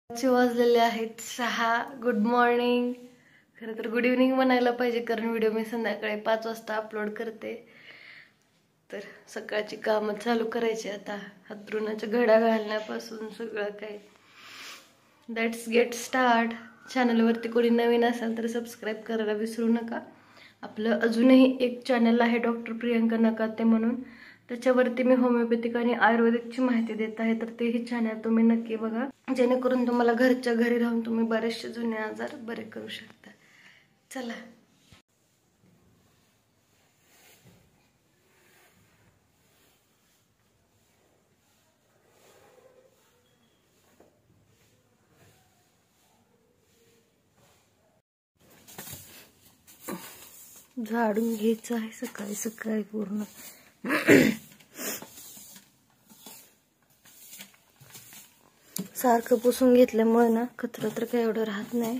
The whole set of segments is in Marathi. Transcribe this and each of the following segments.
वाजलेले आहेत 6. Good morning. खरं तर गुड इव्हनिंग म्हणायला पाहिजे, कारण व्हिडिओ मी संध्याकाळी 5 वाजता अपलोड करते. तर सकाळची कामं चालू करायची आता, हातरुणाच्या घड्या घालण्यापासून सगळं काही. Let's get start. चॅनलवरती कोणी नवीन असेल तर सबस्क्राईब करायला विसरू नका. आपलं अजूनही एक चॅनल आहे डॉक्टर प्रियंका नकाते म्हणून, त्याच्यावरती मी होमिओपॅथिक आणि आयुर्वेदिकची माहिती देत आहे. तर तेही चॅनल तुम्ही नक्की बघा, जेणेकरून तुम्हाला घरच्या घरी राहून तुम्ही बरेचसे जुने आजार बरे करू शकता. चला. झाडून घ्यायचं आहे सकाळी सकाळी पूर्ण. सारखं पुसून घेतल्यामुळे ना कचरा तर काही एवढं राहत नाही.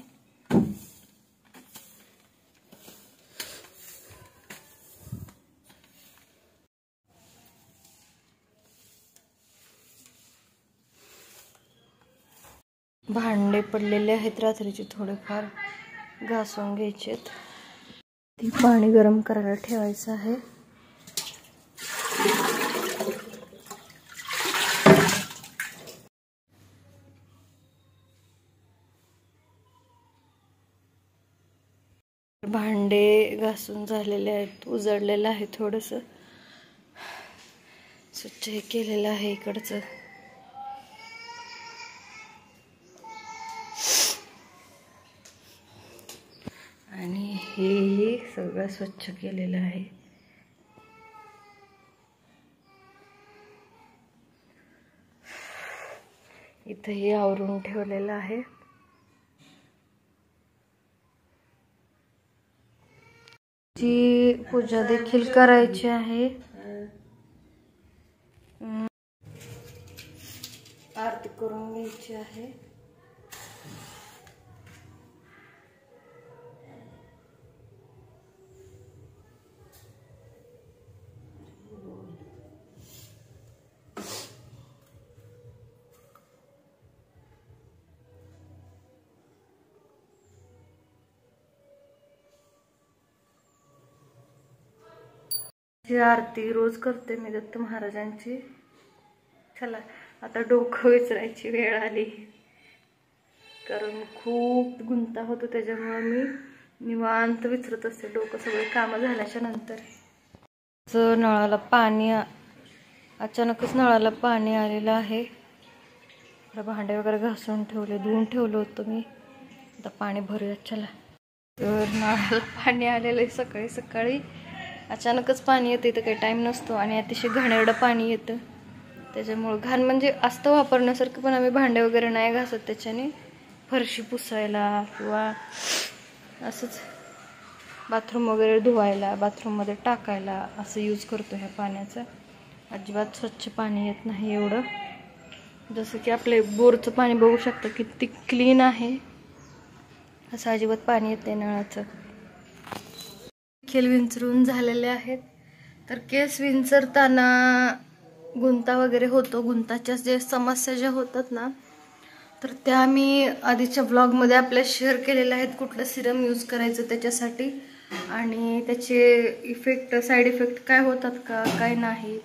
भांडे पडलेले आहेत रात्रीचे, थोडेफार घासून घ्यायचेत. ती पाणी गरम करायला ठेवायचं आहे. भांडे घासून झालेले आहेत, उजळलेलं आहे, थोडस स्वच्छ हे केलेलं आहे इकडचं. आणि हे सगळं स्वच्छ केलेलं आहे. इथंही आवरून ठेवलेलं आहे. ची पूजा देखील करायची आहे. आरती करून घ्यायची आहे. ही आरती रोज करते मी दत्त महाराजांची. चला आता डोकं विचारायची वेळ आली, कारण खूप गुंता होतो, त्याच्यामुळे मी निवांत विचारत असते डोकं सगळे कामं झाल्याच्या नंतर. नळाला पाणी अचानकच नळाला पाणी आलेलं आहे. भांडे वगैरे घासून ठेवले, धुवून ठेवलं होतं मी. आता पाणी भरूयात. चला. तर नळाला पाणी आलेलं आहे सकाळी सकाळी. अचानकच पाणी येतं, इथं काही टाईम नसतो आणि अतिशय घाणेरडं पाणी येतं. त्याच्यामुळं घाण म्हणजे असतं वापरण्यासारखं, पण आम्ही भांडे वगैरे नाही घासत त्याच्याने. फरशी पुसायला किंवा असंच बाथरूम वगैरे धुवायला, बाथरूममध्ये टाकायला असं यूज करतो ह्या पाण्याचा. अजिबात स्वच्छ पाणी येत नाही एवढं. जसं की आपले बोरचं पाणी बघू शकता किती क्लीन आहे, असं अजिबात पाणी येते नळाचं. केस विंचरून झालेले आहेत. तर केस विंचरताना गुंता वगैरे होतो. गुंताच्या जे समस्या ज्या होतात ना, तर त्या मी आधीच्या ब्लॉगमध्ये आपल्या शेअर केलेल्या आहेत. कुठलं सिरम यूज करायचं त्याच्यासाठी आणि त्याचे साईड इफेक्ट काय होतात का काय नाही,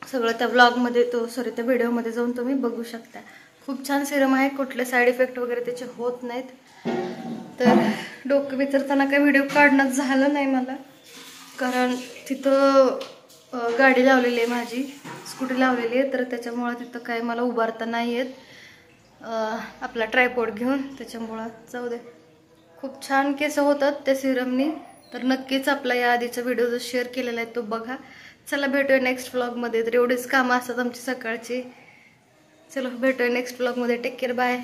सगळं त्या ब्लॉगमध्ये त्या व्हिडिओमध्ये जाऊन तुम्ही बघू शकता. खूप छान सिरम आहे, कुठले साईड इफेक्ट वगैरे त्याचे होत नाहीत. तर डोकं विचारताना काही व्हिडिओ काढणं झालं नाही मला, कारण तिथं गाडी लावलेली आहे, माझी स्कूटी लावलेली आहे. तर त्याच्यामुळं तिथं काय मला उभारता नाही येत आपला ट्रायपॉड घेऊन. त्याच्यामुळं जाऊ दे. खूप छान केस होतात त्या सिरमनी. तर नक्कीच आपला या आधीचा व्हिडिओ जो शेअर केलेला आहे तो बघा. चला भेटूया नेक्स्ट व्लॉगमध्ये. तर एवढेच कामं असतात आमची सकाळची. चलो भेटूया नेक्स्ट व्लॉगमध्ये. Take care. बाय.